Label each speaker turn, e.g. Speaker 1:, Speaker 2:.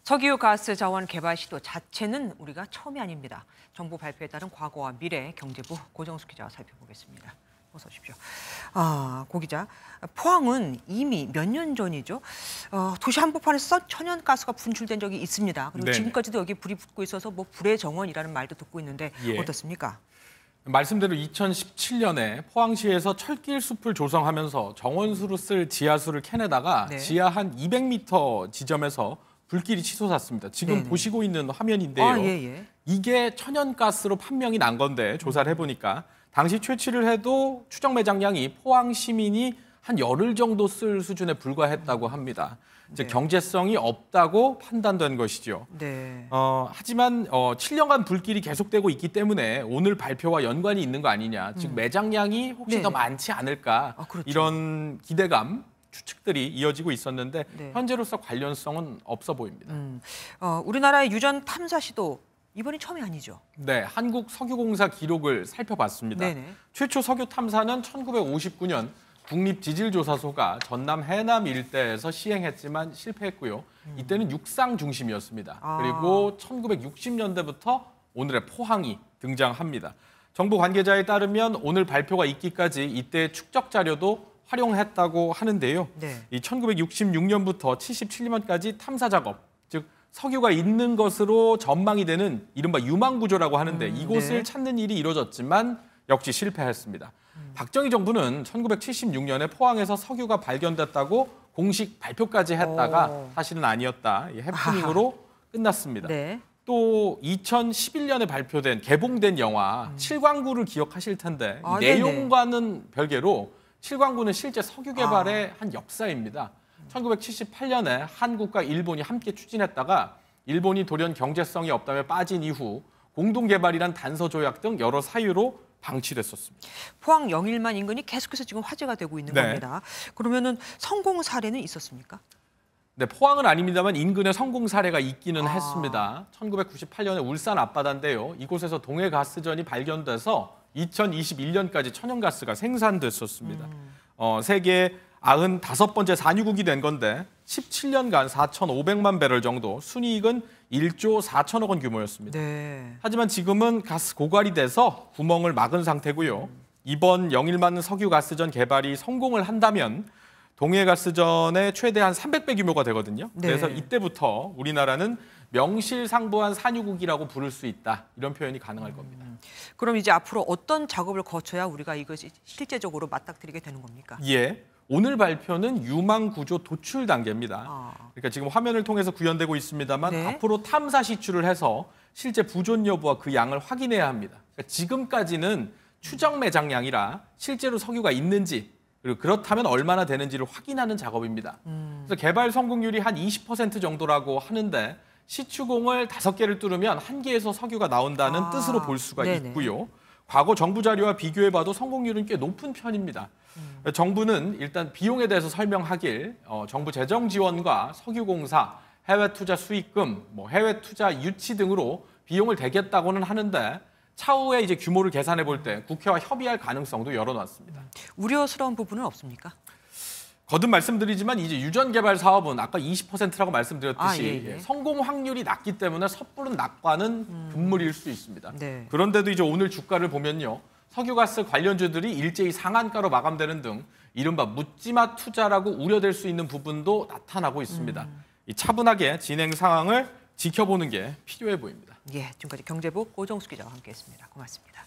Speaker 1: 석유 가스 자원 개발 시도 자체는 우리가 처음이 아닙니다. 정부 발표에 따른 과거와 미래 경제부 고정숙 기자와 살펴보겠습니다. 어서 오십시오. 고 기자, 포항은 이미 몇 년 전이죠. 도시 한복판에서 천연가스가 분출된 적이 있습니다. 그리고 지금까지도 여기 불이 붙고 있어서 뭐 불의 정원이라는 말도 듣고 있는데 어떻습니까?
Speaker 2: 말씀대로 2017년에 포항시에서 철길 숲을 조성하면서 정원수로 쓸 지하수를 캐내다가 지하 한 200m 지점에서 불길이 치솟았습니다. 지금 보시고 있는 화면인데요. 이게 천연가스로 판명이 난 건데 조사를 해보니까 당시 채취를 해도 추정 매장량이 포항 시민이 한 열흘 정도 쓸 수준에 불과했다고 합니다. 즉 경제성이 없다고 판단된 것이죠. 하지만 7년간 불길이 계속되고 있기 때문에 오늘 발표와 연관이 있는 거 아니냐. 즉 매장량이 혹시 더 많지 않을까. 이런 기대감, 추측들이 이어지고 있었는데 현재로서 관련성은 없어 보입니다.
Speaker 1: 우리나라의 유전 탐사 시도 이번이 처음이 아니죠?
Speaker 2: 네, 한국석유공사 기록을 살펴봤습니다. 최초 석유 탐사는 1959년 국립지질조사소가 전남 해남 일대에서 시행했지만 실패했고요. 이때는 육상 중심이었습니다. 그리고 1960년대부터 오늘의 포항이 등장합니다. 정부 관계자에 따르면 오늘 발표가 있기까지 이때 축적 자료도 활용했다고 하는데요. 이 1966년부터 77년까지 탐사 작업, 즉 석유가 있는 것으로 전망이 되는 이른바 유망구조라고 하는데 이곳을 찾는 일이 이루어졌지만 역시 실패했습니다. 박정희 정부는 1976년에 포항에서 석유가 발견됐다고 공식 발표까지 했다가 사실은 아니었다. 해프닝으로 끝났습니다. 또 2011년에 발표된 개봉된 영화 칠광구를 기억하실 텐데 이 내용과는 별개로 칠광구는 실제 석유 개발의 한 역사입니다. 1978년에 한국과 일본이 함께 추진했다가 일본이 돌연 경제성이 없다며 빠진 이후 공동개발이란 단서조약 등 여러 사유로 방치됐었습니다.
Speaker 1: 포항 영일만 인근이 계속해서 지금 화제가 되고 있는 겁니다. 그러면은 성공 사례는 있었습니까?
Speaker 2: 네, 포항은 아닙니다만 인근에 성공 사례가 있기는 했습니다. 1998년에 울산 앞바다인데요. 이곳에서 동해가스전이 발견돼서 2021년까지 천연가스가 생산됐었습니다. 세계 95번째 산유국이 된 건데 17년간 4,500만 배럴 정도, 순이익은 1조 4천억 원 규모였습니다. 하지만 지금은 가스 고갈이 돼서 구멍을 막은 상태고요. 이번 영일만 석유가스전 개발이 성공을 한다면 동해가스전의 최대한 300배 규모가 되거든요. 그래서 이때부터 우리나라는 명실상부한 산유국이라고 부를 수 있다. 이런 표현이 가능할 겁니다.
Speaker 1: 그럼 이제 앞으로 어떤 작업을 거쳐야 우리가 이것이 실제적으로 맞닥뜨리게 되는 겁니까?
Speaker 2: 오늘 발표는 유망구조 도출 단계입니다. 그러니까 지금 화면을 통해서 구현되고 있습니다만 앞으로 탐사 시추를 해서 실제 부존 여부와 그 양을 확인해야 합니다. 그러니까 지금까지는 추정 매장량이라 실제로 석유가 있는지 그리고 그렇다면 얼마나 되는지를 확인하는 작업입니다. 그래서 개발 성공률이 한 20% 정도라고 하는데 시추공을 5개를 뚫으면 1개에서 석유가 나온다는 뜻으로 볼 수가 있고요. 과거 정부 자료와 비교해봐도 성공률은 꽤 높은 편입니다. 정부는 일단 비용에 대해서 설명하길 정부 재정 지원과 석유공사, 해외 투자 수익금, 해외 투자 유치 등으로 비용을 대겠다고는 하는데 차후에 이제 규모를 계산해 볼 때 국회와 협의할 가능성도 열어놨습니다.
Speaker 1: 우려스러운 부분은 없습니까?
Speaker 2: 거듭 말씀드리지만 이제 유전 개발 사업은 아까 20%라고 말씀드렸듯이 성공 확률이 낮기 때문에 섣부른 낙관은 금물일 수 있습니다. 그런데도 이제 오늘 주가를 보면요. 석유가스 관련주들이 일제히 상한가로 마감되는 등 이른바 묻지마 투자라고 우려될 수 있는 부분도 나타나고 있습니다. 이 차분하게 진행 상황을 지켜보는 게 필요해 보입니다.
Speaker 1: 지금까지 경제부 고정숙 기자와 함께했습니다. 고맙습니다.